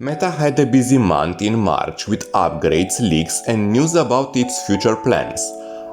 Meta had a busy month in March with upgrades, leaks, and news about its future plans.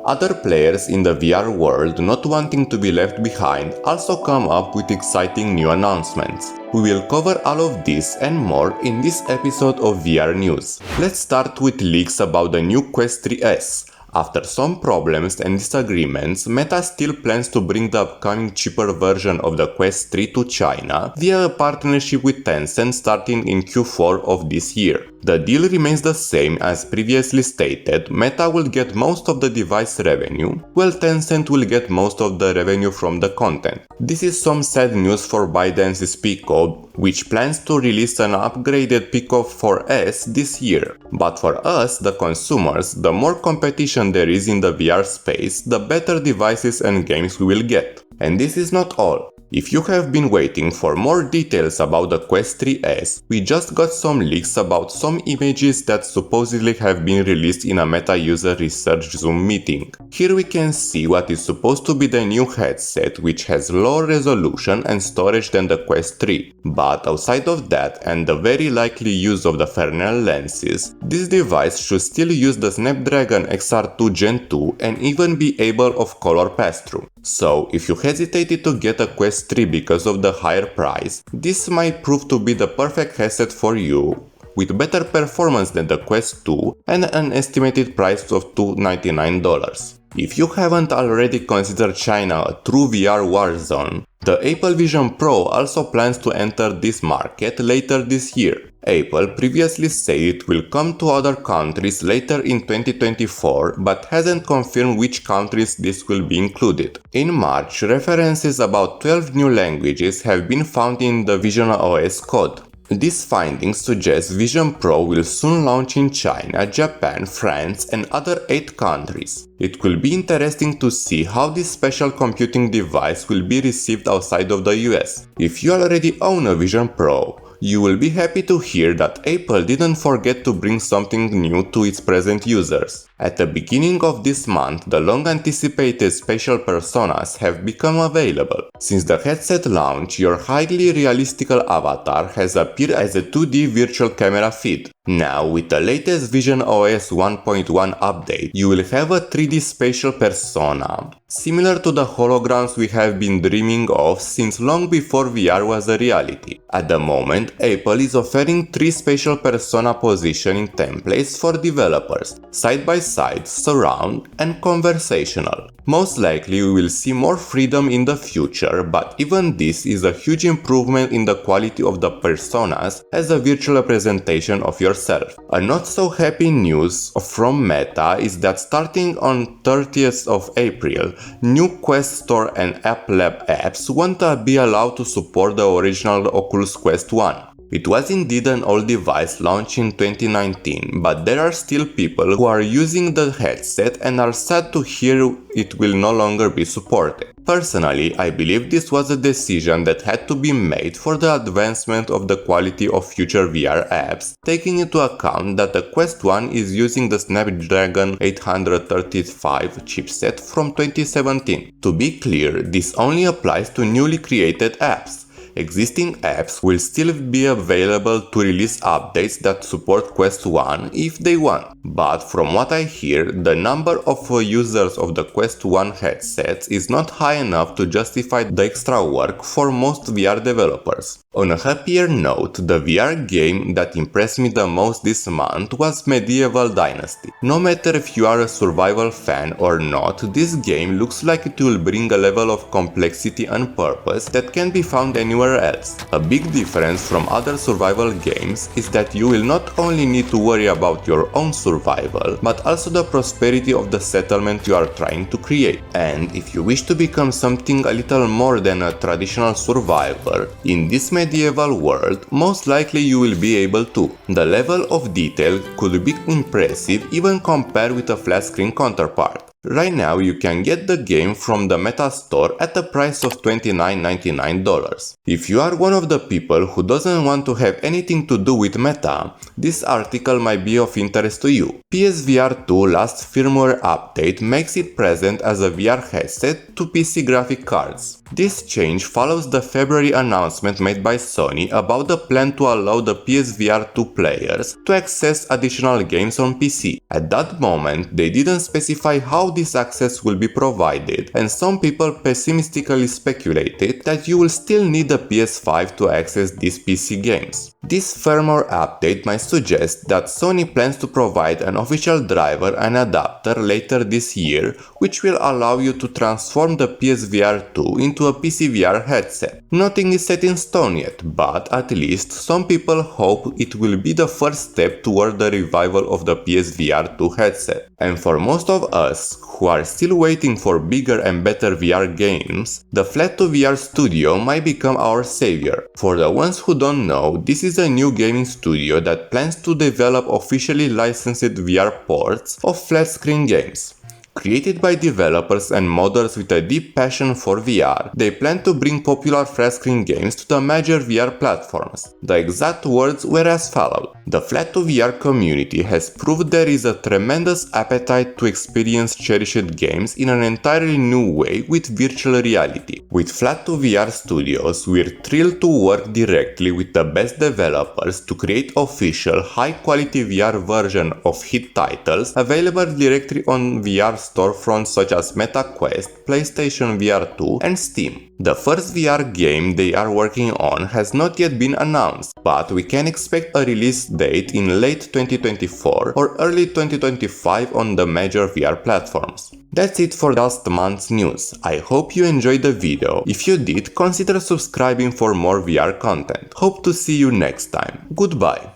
Other players in the VR world not wanting to be left behind also come up with exciting new announcements. We will cover all of this and more in this episode of VR News. Let's start with leaks about the new Quest 3S. After some problems and disagreements, Meta still plans to bring the upcoming cheaper version of the Quest 3 to China via a partnership with Tencent starting in Q4 of this year. The deal remains the same as previously stated. Meta will get most of the device revenue, while Tencent will get most of the revenue from the content. This is some sad news for ByteDance's Pico, which plans to release an upgraded Pico 4S this year. But for us, the consumers, the more competition there is in the VR space, the better devices and games we will get. And this is not all. If you have been waiting for more details about the Quest 3S, we just got some leaks about some images that supposedly have been released in a Meta user research Zoom meeting. Here we can see what is supposed to be the new headset, which has lower resolution and storage than the Quest 3. But outside of that and the very likely use of the Fresnel lenses, this device should still use the Snapdragon XR2 Gen 2 and even be able of color pass-through. So, if you hesitated to get a Quest 3 because of the higher price, this might prove to be the perfect headset for you, with better performance than the Quest 2 and an estimated price of $299. If you haven't already considered China a true VR war zone, the Apple Vision Pro also plans to enter this market later this year. Apple previously said it will come to other countries later in 2024, but hasn't confirmed which countries this will be included. In March, references about 12 new languages have been found in the Vision OS code. These findings suggest Vision Pro will soon launch in China, Japan, France, and other 8 countries. It will be interesting to see how this special computing device will be received outside of the US. If you already own a Vision Pro, you will be happy to hear that Apple didn't forget to bring something new to its present users. At the beginning of this month, the long-anticipated spatial personas have become available. Since the headset launch, your highly realistical avatar has appeared as a 2D virtual camera feed. Now, with the latest Vision OS 1.1 update, you will have a 3D spatial persona, similar to the holograms we have been dreaming of since long before VR was a reality. At the moment, Apple is offering 3 spatial persona positioning templates for developers, side-by-side, surround, and conversational. Most likely we will see more freedom in the future, but even this is a huge improvement in the quality of the personas as a virtual representation of yourself. A not so happy news from Meta is that starting on 30th of April, new Quest Store and App Lab apps won't be allowed to support the original Oculus Quest 1. It was indeed an old device launched in 2019, but there are still people who are using the headset and are sad to hear it will no longer be supported. Personally, I believe this was a decision that had to be made for the advancement of the quality of future VR apps, taking into account that the Quest 1 is using the Snapdragon 835 chipset from 2017. To be clear, this only applies to newly created apps. Existing apps will still be available to release updates that support Quest 1 if they want, but from what I hear, the number of users of the Quest 1 headsets is not high enough to justify the extra work for most VR developers. On a happier note, the VR game that impressed me the most this month was Medieval Dynasty. No matter if you are a survival fan or not, this game looks like it will bring a level of complexity and purpose that can be found anywhere else. A big difference from other survival games is that you will not only need to worry about your own survival, but also the prosperity of the settlement you are trying to create. And if you wish to become something a little more than a traditional survivor in this medieval world, most likely you will be able to. The level of detail could be impressive even compared with a flat screen counterpart. Right now you can get the game from the Meta store at the price of $29.99. If you are one of the people who doesn't want to have anything to do with Meta, this article might be of interest to you. PSVR 2 last firmware update makes it present as a VR headset to PC graphic cards. This change follows the February announcement made by Sony about the plan to allow the PSVR 2 players to access additional games on PC. At that moment, they didn't specify how this access will be provided, and some people pessimistically speculated that you will still need a PS5 to access these PC games. This firmware update might suggest that Sony plans to provide an official driver and adapter later this year, which will allow you to transform the PSVR 2 into a PCVR headset. Nothing is set in stone yet, but at least some people hope it will be the first step toward the revival of the PSVR 2 headset. And for most of us who are still waiting for bigger and better VR games, the Flat2VR Studio might become our savior. For the ones who don't know, this is a new gaming studio that plans to develop officially licensed VR ports of flat-screen games. Created by developers and modders with a deep passion for VR, they plan to bring popular flat-screen games to the major VR platforms. The exact words were as follows: "The Flat2VR community has proved there is a tremendous appetite to experience cherished games in an entirely new way with virtual reality. With Flat2VR Studios, we're thrilled to work directly with the best developers to create official, high-quality VR version of hit titles available directly on VR storefronts such as Meta Quest, PlayStation VR 2 and Steam. The first VR game they are working on has not yet been announced, but we can expect a release date in late 2024 or early 2025 on the major VR platforms." That's it for last month's news. I hope you enjoyed the video. If you did, consider subscribing for more VR content. Hope to see you next time. Goodbye.